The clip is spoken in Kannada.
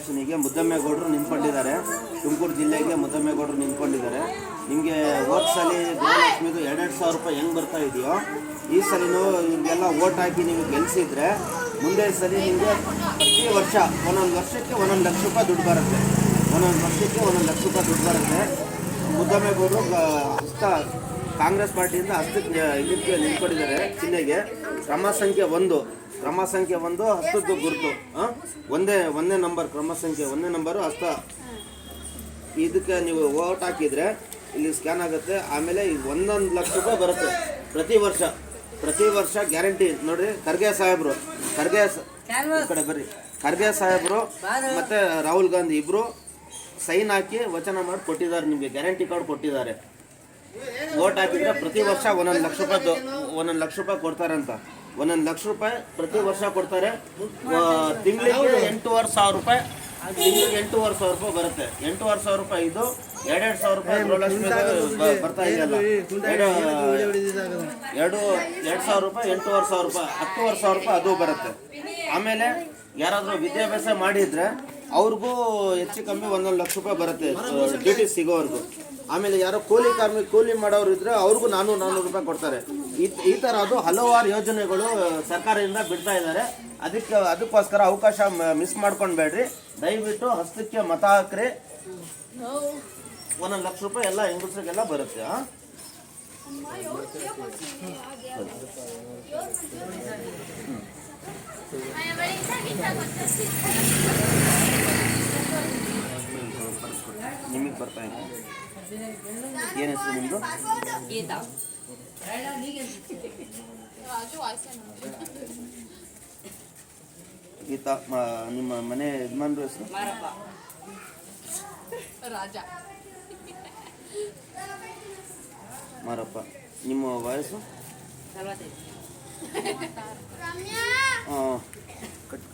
ಎಲೆಕ್ಷನಿಗೆ ಮುದ್ದಮ್ಮೇಗೌಡರು ನಿಂತ್ಕೊಂಡಿದ್ದಾರೆ. ತುಮಕೂರು ಜಿಲ್ಲೆಗೆ ಮುದ್ದಮ್ಮೇಗೌಡರು ನಿಂತ್ಕೊಂಡಿದ್ದಾರೆ. ನಿಮಗೆ ಹೋದ ಸಲ ಗೃಹಲಕ್ಷ್ಮಿದು 2,000 ರೂಪಾಯಿ ಹೆಂಗೆ ಬರ್ತಾ ಇದೆಯೋ ಈ ಸಲಿನೂ ಇವ್ರಿಗೆಲ್ಲ ಓಟ್ ಹಾಕಿ ನೀವು ಗೆಲ್ಲಿಸಿದ್ರೆ ಮುಂದೆ ಸಲ ನಿಮಗೆ ಪ್ರತಿ ವರ್ಷ ಒಂದೊಂದು ವರ್ಷಕ್ಕೆ 1,00,000 ರೂಪಾಯಿ ದುಡ್ಡು ಬರುತ್ತೆ. ಒಂದೊಂದು ವರ್ಷಕ್ಕೆ 1,00,000 ರೂಪಾಯಿ ದುಡ್ಡು ಬರುತ್ತೆ. ಮುದ್ದಮ್ಮೇಗೌಡರು ಕಾಂಗ್ರೆಸ್ ಪಾರ್ಟಿಯಿಂದ ಹಸ್ತಕ್ಕೆ ಇದಕ್ಕೆ ನಿಂತ್ಕೊಂಡಿದ್ದಾರೆ. ಜಿಲ್ಲೆಗೆ ಕ್ರಮ ಸಂಖ್ಯೆ 1 ಹಸ್ತದ್ದು ಗುರುತು ಒಂದೇ ನಂಬರ್, ಕ್ರಮ ಸಂಖ್ಯೆ 1ನೇ ನಂಬರು ಹಸ್ತ. ಇದಕ್ಕೆ ನೀವು ಓಟ್ ಹಾಕಿದರೆ ಇಲ್ಲಿ ಸ್ಕ್ಯಾನ್ ಆಗುತ್ತೆ. ಆಮೇಲೆ 1,00,000 ರೂಪಾಯಿ ಬರುತ್ತೆ ಪ್ರತಿ ವರ್ಷ ಗ್ಯಾರಂಟಿ. ನೋಡ್ರಿ, ಖರ್ಗೆ ಸಾಹೇಬರು ಕಡೆ ಬರ್ರಿ, ಖರ್ಗೆ ಸಾಹೇಬರು ಮತ್ತು ರಾಹುಲ್ ಗಾಂಧಿ ಇಬ್ಬರು ಸೈನ್ ಹಾಕಿ ವಚನ ಮಾಡಿ ಕೊಟ್ಟಿದ್ದಾರೆ. ನಿಮಗೆ ಗ್ಯಾರಂಟಿ ಕಾರ್ಡ್ ಕೊಟ್ಟಿದ್ದಾರೆ. ಓಟ್ ಹಾಕಿದ್ರೆ ಪ್ರತಿ ವರ್ಷ 1,00,000 ರೂಪಾಯಿ ಕೊಡ್ತಾರಂತ. 1,00,000 ರೂಪಾಯಿ ಪ್ರತಿ ವರ್ಷ ಕೊಡ್ತಾರೆ. ತಿಂಗಳಿಗೆ 8,500 ರೂಪಾಯಿ, ತಿಂಗಳಿಗೆ 8,500 ರೂಪಾಯಿ ಬರುತ್ತೆ. 8,500 ರೂಪಾಯಿ ಇದು 2,000 ರೂಪಾಯಿ ಗೃಹಲಕ್ಷ್ಮಿ ಬರ್ತಾ ಇದೆಯಲ್ಲ, 2,000 ರೂಪಾಯಿ, 8,500 ರೂಪಾಯಿ, 10,500 ರೂಪಾಯಿ ಅದು ಬರುತ್ತೆ. ಆಮೇಲೆ ಯಾರಾದರೂ ವಿದ್ಯಾಭ್ಯಾಸ ಮಾಡಿದರೆ ಅವ್ರಿಗೂ ಹೆಚ್ಚು ಕಮ್ಮಿ 1,00,000 ರೂಪಾಯಿ ಬರುತ್ತೆ ಡ್ಯೂಟಿ ಸಿಗೋವರೆಗೂ. ಆಮೇಲೆ ಯಾರೋ ಕೂಲಿ ಮಾಡೋರು ಇದ್ರೆ ಅವ್ರಿಗೂ 400 ರೂಪಾಯಿ ಕೊಡ್ತಾರೆ. ಈ ಥರ ಅದು ಹಲವಾರು ಯೋಜನೆಗಳು ಸರ್ಕಾರದಿಂದ ಬಿಡ್ತಾ ಇದ್ದಾರೆ. ಅದಕ್ಕೋಸ್ಕರ ಅವಕಾಶ ಮಿಸ್ ಮಾಡ್ಕೊಳ್ಬೇಡ್ರಿ. ದಯವಿಟ್ಟು ಹಸ್ತಕ್ಕೆ ಮತ ಹಾಕ್ರಿ. 1,00,000 ರೂಪಾಯಿ ಎಲ್ಲ ಹೆಂಗಸರಿಗೆಲ್ಲ ಬರುತ್ತೆ. ನಿಮಗೆ ಬರ್ತಾ ಇದೆ. ಏನು ಹೆಸರು ನಿಮ್ಮದು? ಗೀತಾ. ನಿಮ್ಮ ಮನೆ ಯಜಮಾನ್ರ ಹೆಸರು? ಮಾರಪ್ಪ. ನಿಮ್ಮ ವಯಸ್ಸು? ಕಟ್ಕ